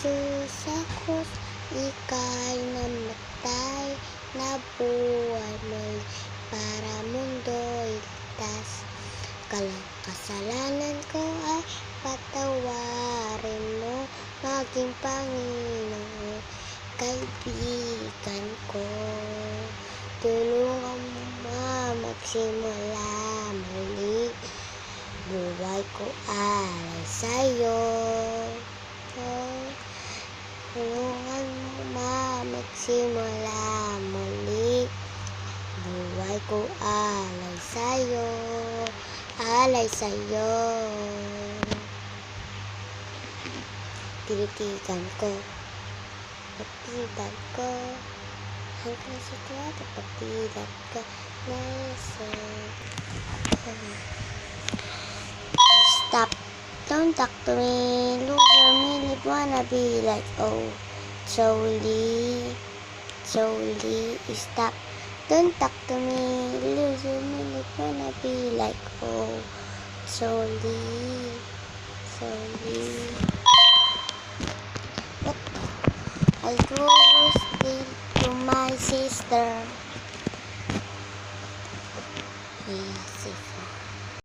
Jesus sa krus, ika'y namatay, nabuhay muli para mundo'y ligtas. Kasalanan ko ay patawarin mo, maging Panginoon, kaibigan ko. Tulungan mo magsimula muli, buhay ko alay sa'yo. Tulungan mo magsimula muli, buhay ko alay sa'yo, alay sa'yo. Titigan ko, patigan ko, hanggang sa tuwata patigan ka na stop, don't talk to me, loser me, wanna be like, oh, slowly, stop, don't talk to me, loser me, wanna be like, oh, slowly, what I do.